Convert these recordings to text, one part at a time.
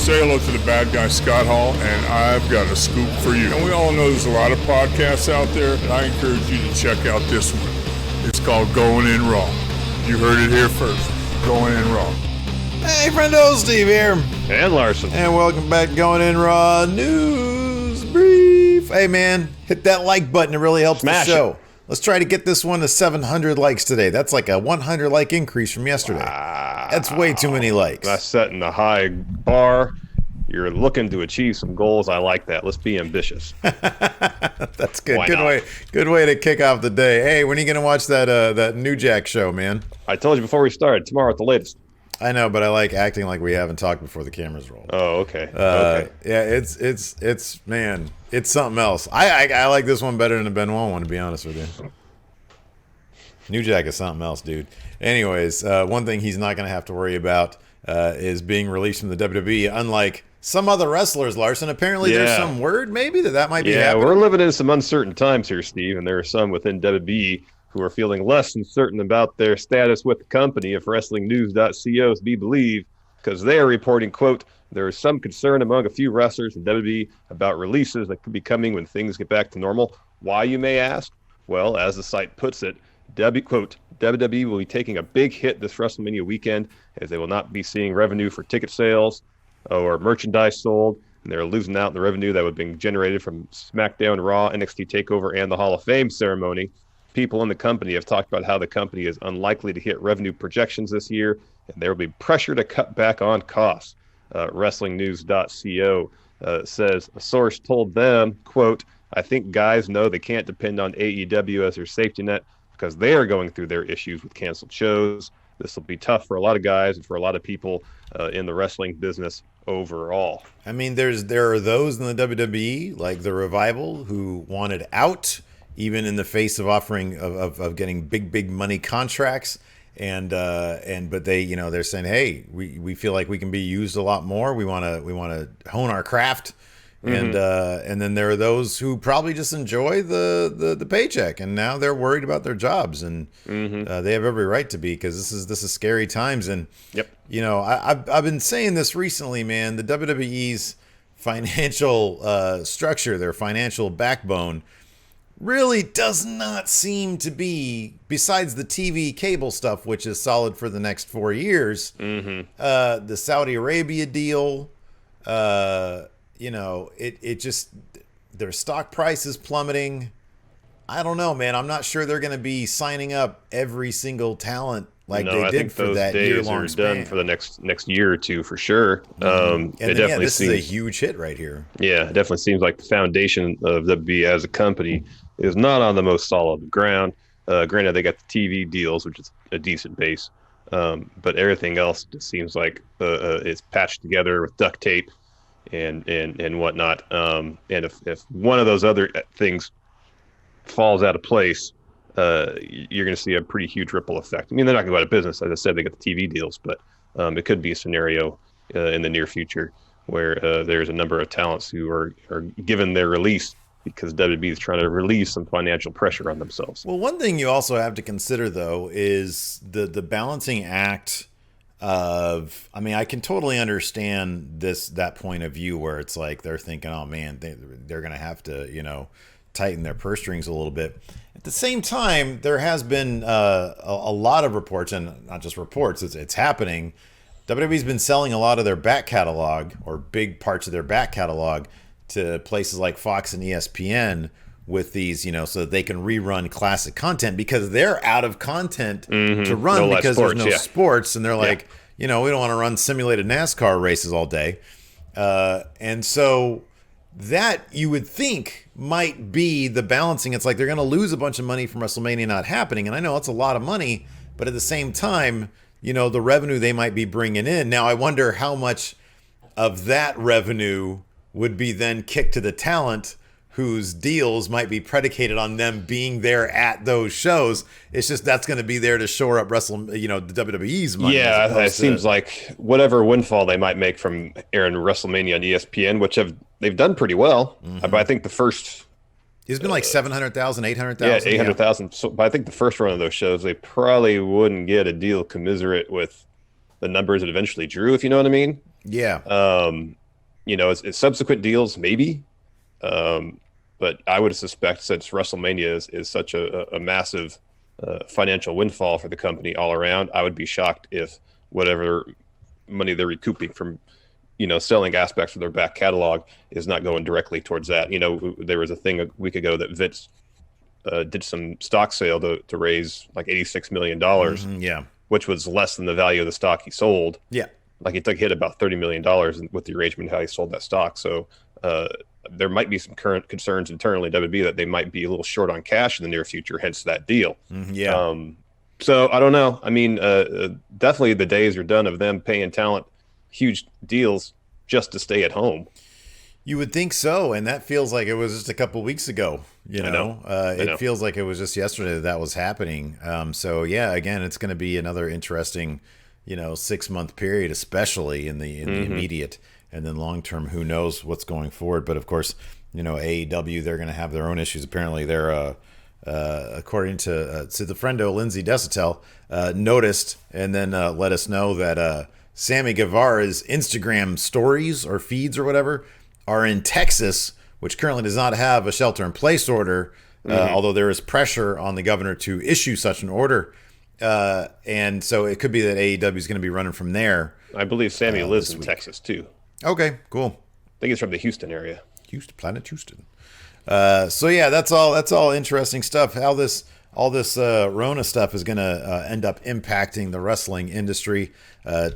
Say hello to the bad guy, Scott Hall, and I've got a scoop for you. And we all know there's a lot of podcasts out there, and I encourage you to check out this one. It's called Going In Raw. You heard it here first. Going In Raw. Hey, friendo, Steve here. And Larson. And welcome back to Going In Raw News Brief. Hey, man, hit that like button. It really helps the show. Let's try to get this one to 700 likes today. That's like a 100 like increase from yesterday. That's way too many likes. That's setting a high bar. You're looking to achieve some goals. I like that. Let's be ambitious. That's good. Why good not? way. Good way to kick off the day. Hey, when are you gonna watch that New Jack show, man? I told you before we started. Tomorrow at the latest. I know, but I like acting like we haven't talked before the cameras roll. Oh, okay. Okay. Yeah, it's man, it's something else. I like this one better than the Benoit one, to be honest with you. New Jack is something else, dude. Anyways, one thing he's not going to have to worry about is being released from the WWE, unlike some other wrestlers, Larson. Apparently there's some word maybe that might be happening. We're living in some uncertain times here, Steve, and there are some within WWE who are feeling less than certain about their status with the company, if WrestlingNews.co is to be believed, because they are reporting, quote, there is some concern among a few wrestlers in WWE about releases that could be coming when things get back to normal. Why, you may ask? Well, as the site puts it, quote, WWE will be taking a big hit this WrestleMania weekend as they will not be seeing revenue for ticket sales or merchandise sold, and they're losing out on the revenue that would be generated from SmackDown, Raw, NXT TakeOver, and the Hall of Fame ceremony. People in the company have talked about how the company is unlikely to hit revenue projections this year, and there will be pressure to cut back on costs. WrestlingNews.co says a source told them, quote, I think guys know they can't depend on AEW as their safety net because they are going through their issues with canceled shows. This will be tough for a lot of guys and for a lot of people in the wrestling business overall. I mean, there are those in the WWE, like the Revival, who wanted out, even in the face of offering of getting big money contracts, and but they, you know, they're saying, hey, we feel like we can be used a lot more. We want to hone our craft. And then there are those who probably just enjoy the paycheck, and now they're worried about their jobs, and they have every right to be, because this is scary times. And you know, I've been saying this recently, man. The WWE's financial structure, their financial backbone, really does not seem to be, besides the TV cable stuff, which is solid for the next 4 years. The Saudi Arabia deal. You know, it just, their stock price is plummeting. I don't know, man. I'm not sure they're going to be signing up every single talent like they did for that year-long span. Done for the next year or two for sure. And then, this is a huge hit right here. Yeah, it definitely seems like the foundation of WWE as a company is not on the most solid ground. Granted, they got the TV deals, which is a decent base, but everything else just seems like it's patched together with duct tape and whatnot. And if one of those other things falls out of place, you're going to see a pretty huge ripple effect. I mean, they're not going to go out of business. As I said, they got the TV deals, but it could be a scenario in the near future where there's a number of talents who are given their release because WWE is trying to relieve some financial pressure on themselves. Well, one thing you also have to consider, though, is the balancing act of, I mean, I can totally understand that point of view where it's like they're thinking, oh man, they're going to have to, you know, tighten their purse strings a little bit. At the same time, there has been a lot of reports, and not just reports, it's happening. WWE's been selling a lot of their back catalog, or big parts of their back catalog, to places like Fox and ESPN with these, you know, so that they can rerun classic content, because they're out of content to run because there's no sports, and they're like, you know, we don't want to run simulated NASCAR races all day. And so that, you would think, might be the balancing. It's like they're going to lose a bunch of money from WrestleMania not happening, and I know it's a lot of money, but at the same time, you know, the revenue they might be bringing in. Now, I wonder how much of that revenue would be then kicked to the talent whose deals might be predicated on them being there at those shows. It's just that's going to be there to shore up the WWE's money. Yeah, it seems like whatever windfall they might make from airing WrestleMania on ESPN, which they've done pretty well. But I think the first... It's been like 700,000, 800,000. Yeah, 800,000. So, but I think the first run of those shows, they probably wouldn't get a deal commensurate with the numbers it eventually drew, if you know what I mean. Yeah. It's subsequent deals, maybe. But I would suspect, since WrestleMania is such a massive financial windfall for the company all around, I would be shocked if whatever money they're recouping from, selling aspects of their back catalog is not going directly towards that. There was a thing a week ago that Vince did some stock sale to raise like $86 million, Yeah. which was less than the value of the stock he sold. Yeah. Like, he hit about $30 million with the arrangement of how he sold that stock. So there might be some current concerns internally at WWE that they might be a little short on cash in the near future, hence that deal. Yeah. So I don't know. I mean, definitely the days are done of them paying talent huge deals just to stay at home. You would think so, and that feels like it was just a couple weeks ago. I know. It feels like it was just yesterday that was happening. So yeah, again, it's going to be another interesting, 6-month period, especially in the immediate, and then long term, who knows what's going forward. But of course, AEW, they're going to have their own issues. Apparently, they're according to the friendo Lindsay Desatel, noticed and then let us know that Sammy Guevara's Instagram stories or feeds or whatever are in Texas, which currently does not have a shelter-in-place order, although there is pressure on the governor to issue such an order. And so it could be that AEW is going to be running from there. I believe Sammy lives in Texas, too. Okay, cool. I think he's from the Houston area. Planet Houston. So yeah, that's all interesting stuff. How all this Rona stuff is going to end up impacting the wrestling industry.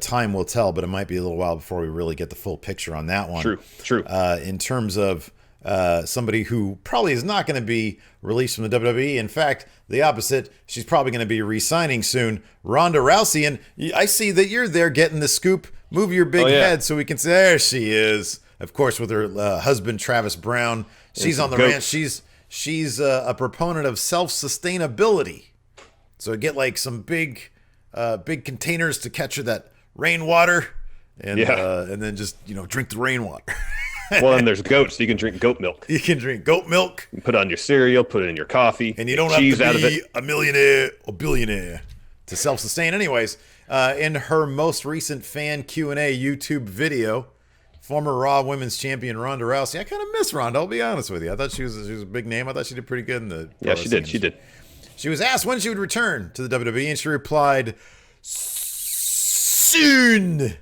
Time will tell, but it might be a little while before we really get the full picture on that one. True. In terms of somebody who probably is not going to be released from the WWE. In fact, the opposite. She's probably going to be re-signing soon. Ronda Rousey. And I see that you're there getting the scoop. Move your big head so we can say, there she is. Of course, with her husband, Travis Brown. She's on the ranch. She's a proponent of self-sustainability. So get like some big containers to catch her that rainwater, and then just drink the rainwater. Well, and there's goats. So you can drink goat milk. You can drink goat milk. You put it on your cereal. Put it in your coffee. And you don't have to be a millionaire or billionaire to self-sustain. Anyways, in her most recent fan Q&A YouTube video, former Raw Women's Champion Ronda Rousey. I kind of miss Ronda, I'll be honest with you. I thought she was a big name. I thought she did pretty good in the pro wrestling industry. She did. She was asked when she would return to the WWE, and she replied, soon.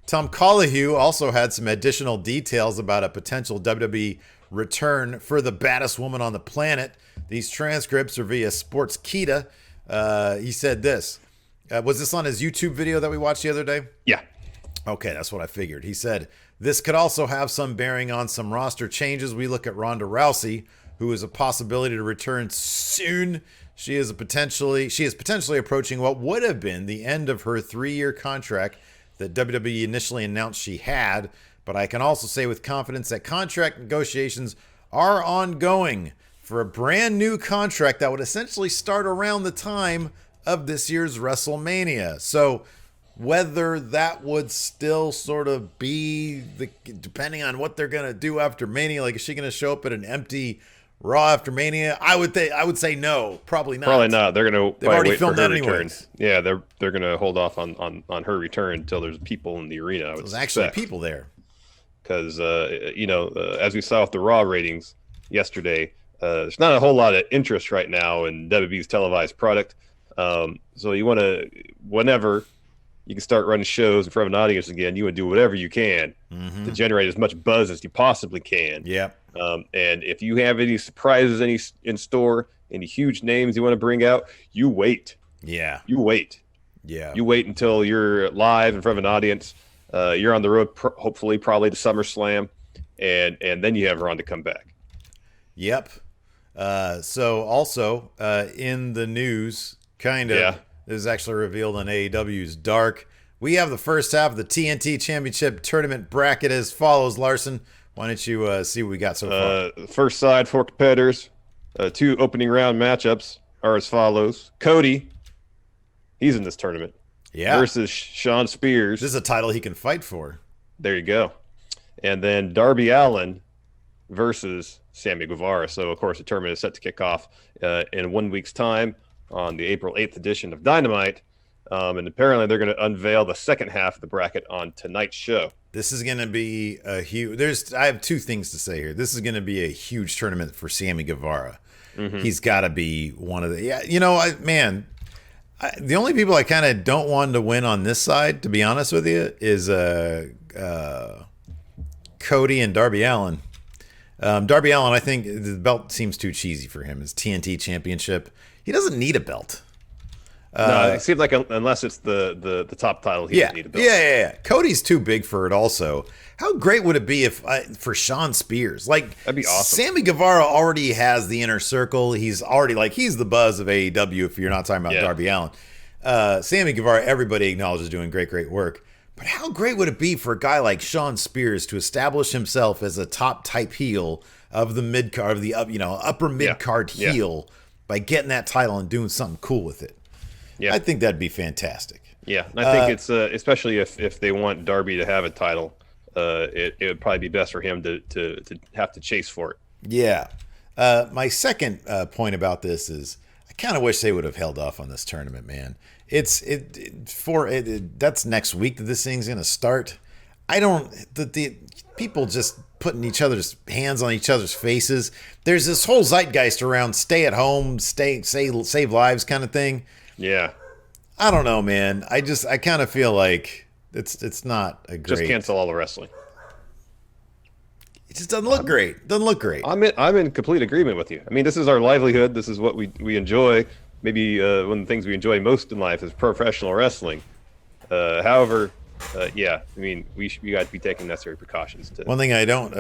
Tom Colohue also had some additional details about a potential WWE return for the baddest woman on the planet. These transcripts are via Sportskeeda. He said this. Was this on his YouTube video that we watched the other day? Yeah. Okay, that's what I figured. He said, this could also have some bearing on some roster changes. We look at Ronda Rousey, who is a possibility to return soon. She is potentially approaching what would have been the end of her 3-year contract that WWE initially announced she had. But I can also say with confidence that contract negotiations are ongoing for a brand new contract that would essentially start around the time of this year's WrestleMania. So whether that would still sort of be depending on what they're going to do after Mania, like is she going to show up at an empty Raw after Mania? I would say no, probably not. Probably not. They're going to already wait filmed for her that return. anyways. Yeah, they're going to hold off on her return until there's people in the arena. There's actually people there. Because as we saw with the Raw ratings yesterday, there's not a whole lot of interest right now in WWE's televised product. So you want to, whenever you can start running shows in front of an audience again, you would do whatever you can to generate as much buzz as you possibly can. Yeah. And if you have any surprises in store, any huge names you want to bring out, you wait. Yeah. You wait. Yeah. You wait until you're live in front of an audience. You're on the road, hopefully, probably to SummerSlam, and then you have Ronda come back. Yep. So also in the news, this is actually revealed on AEW's Dark. We have the first half of the TNT Championship Tournament bracket as follows. Larson, why don't you see what we got so far? First side, 4 competitors. 2 opening round matchups are as follows. Cody, he's in this tournament. Yeah. Versus Shawn Spears. This is a title he can fight for. There you go. And then Darby Allin versus Sami Guevara. So, of course, the tournament is set to kick off in 1 week's time on the April 8th edition of Dynamite. And apparently they're going to unveil the second half of the bracket on tonight's show. This is going to be a huge. I have two things to say here. This is going to be a huge tournament for Sami Guevara. He's got to be one of the. Yeah, the only people I kind of don't want to win on this side, to be honest with you, is Cody and Darby Allin. Darby Allin, I think the belt seems too cheesy for him. His TNT championship. He doesn't need a belt. No, it seems like unless it's the top title, he doesn't need a belt. Yeah. Cody's too big for it also. How great would it be if for Sean Spears? Like, that'd be awesome. Sami Guevara already has the inner circle. He's already he's the buzz of AEW if you're not talking about Darby Allin. Sami Guevara, everybody acknowledges doing great work. But how great would it be for a guy like Sean Spears to establish himself as a top type heel of the mid card, of the upper mid card heel by getting that title and doing something cool with it? Yeah, I think that'd be fantastic. Yeah, and I think it's especially if they want Darby to have a title, it would probably be best for him to have to chase for it. Yeah. My second point about this is I kind of wish they would have held off on this tournament, man. That's next week that this thing's going to start. The people just putting each other's hands on each other's faces. There's this whole zeitgeist around stay at home, save lives kind of thing. Yeah. I don't know, man. I kind of feel like it's not a great. Just cancel all the wrestling. It just doesn't look great. Doesn't look great. I'm in complete agreement with you. I mean, this is our livelihood. This is what we enjoy. Maybe one of the things we enjoy most in life is professional wrestling. However, I mean, we got to be taking necessary precautions. One thing I love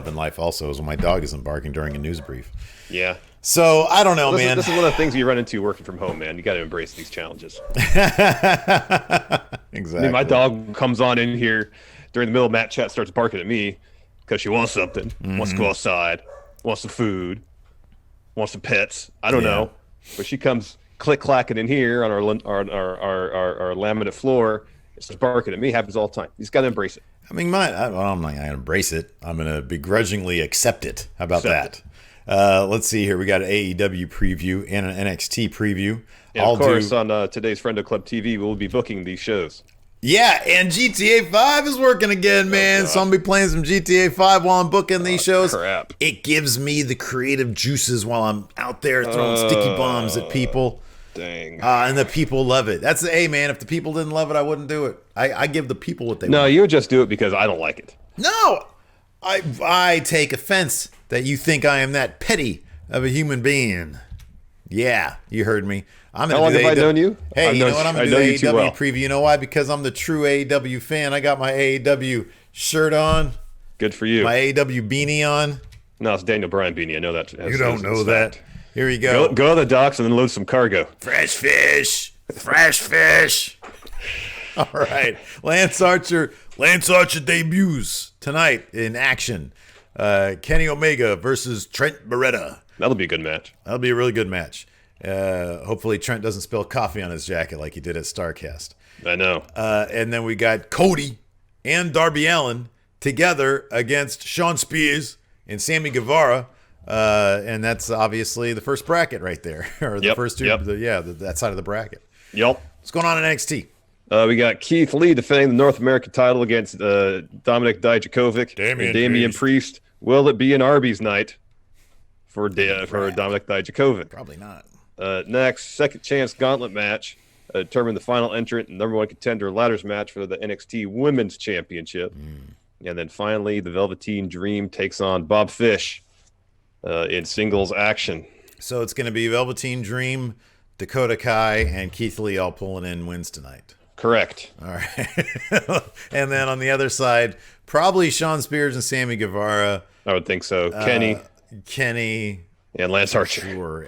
in life also is when my dog isn't barking during a news brief. Yeah. So I don't know, man. This is one of the things you run into working from home, man. You got to embrace these challenges. Exactly. I mean, my dog comes on in here during the middle of Matt chat, starts barking at me because she wants something, wants to go outside, wants some food, wants some pets. I don't know, but she comes click-clacking in here on our laminate floor. It's just barking at me. Happens all the time. You just got to embrace it. I mean, I'm not going to embrace it. I'm going to begrudgingly accept it. How about that? Let's see here. We got an AEW preview and an NXT preview. And of course, on today's Friend of Club TV, we'll be booking these shows. Yeah, and GTA 5 is working again, man. So I'm going to be playing some GTA 5 while I'm booking these shows. Crap. It gives me the creative juices while I'm out there throwing sticky bombs at people. Dang. And the people love it. Hey, man, if the people didn't love it, I wouldn't do it. I give the people what they want. No, you would just do it because I don't like it. No, I take offense that you think I am that petty of a human being. Yeah, you heard me. How long have I known you? Hey, you know what? I'm going to do the AEW preview. You know why? Because I'm the true AEW fan. I got my AEW shirt on. Good for you. My AEW beanie on. No, it's Daniel Bryan beanie. I know that. You don't know that. Here we go. Go to the docks and then load some cargo. Fresh fish. Fresh fish. All right. Lance Archer debuts tonight in action. Kenny Omega versus Trent Beretta. That'll be a good match. That'll be a really good match. Hopefully Trent doesn't spill coffee on his jacket like he did at StarCast. I know. And then we got Cody and Darby Allin together against Sean Spears and Sami Guevara. And that's obviously the first bracket right there. Or the first two. That side of the bracket. Yep. What's going on in NXT? We got Keith Lee defending the North American title against Dominik Dijakovic and Damian Priest. Will it be an Arby's night for Dominik Dijakovic? Probably not. Next, second chance gauntlet match. Determine the final entrant and number one contender ladders match for the NXT Women's Championship. And then finally, the Velveteen Dream takes on Bob Fish in singles action. So it's going to be Velveteen Dream, Dakota Kai, and Keith Lee all pulling in wins tonight. Correct. All right. And then on the other side, probably Sean Spears and Sami Guevara. I would think so. Kenny. And Lance Archer. Sure.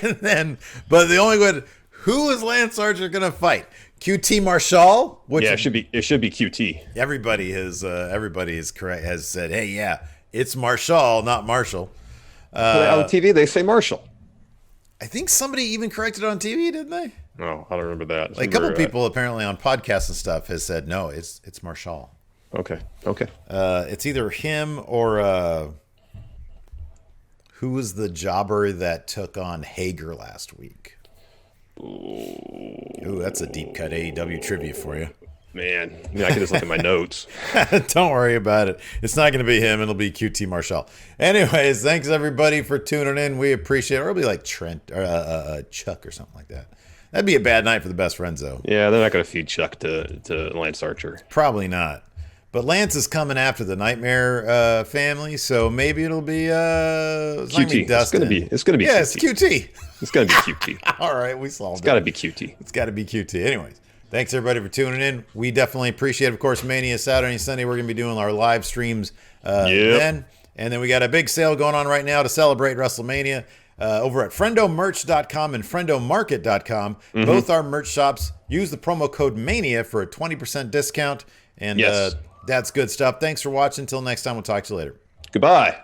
But the only one, who is Lance Archer going to fight? QT Marshall? It should be QT. Everybody is correct. Has said, hey, yeah, it's Marshall, not Marshall. On TV, they say Marshall. I think somebody even corrected it on TV, didn't they? No, I don't remember that. Like a couple people apparently on podcasts and stuff has said, no, it's Marshall. Okay. It's either him or who was the jobber that took on Hager last week? Ooh, that's a deep cut AEW trivia for you. Man, I mean, I can just look at my notes. Don't worry about it. It's not going to be him. It'll be QT Marshall. Anyways, thanks everybody for tuning in. We appreciate it. Or it'll be like Trent or Chuck or something like that. That'd be a bad night for the best friends, though. Yeah, they're not going to feed Chuck to Lance Archer. Probably not. But Lance is coming after the Nightmare family, so maybe it'll be QT. It's going to be QT. Yeah, it's QT. It's going to be QT. All right, we solved it. It's got to be QT. It's got to be QT. Anyways, thanks everybody for tuning in. We definitely appreciate it. Of course, Mania Saturday and Sunday, we're going to be doing our live streams then. And then we got a big sale going on right now to celebrate WrestleMania over at friendomerch.com and friendomarket.com. Both our merch shops. Use the promo code MANIA for a 20% discount. And that's good stuff. Thanks for watching. Until next time, we'll talk to you later. Goodbye.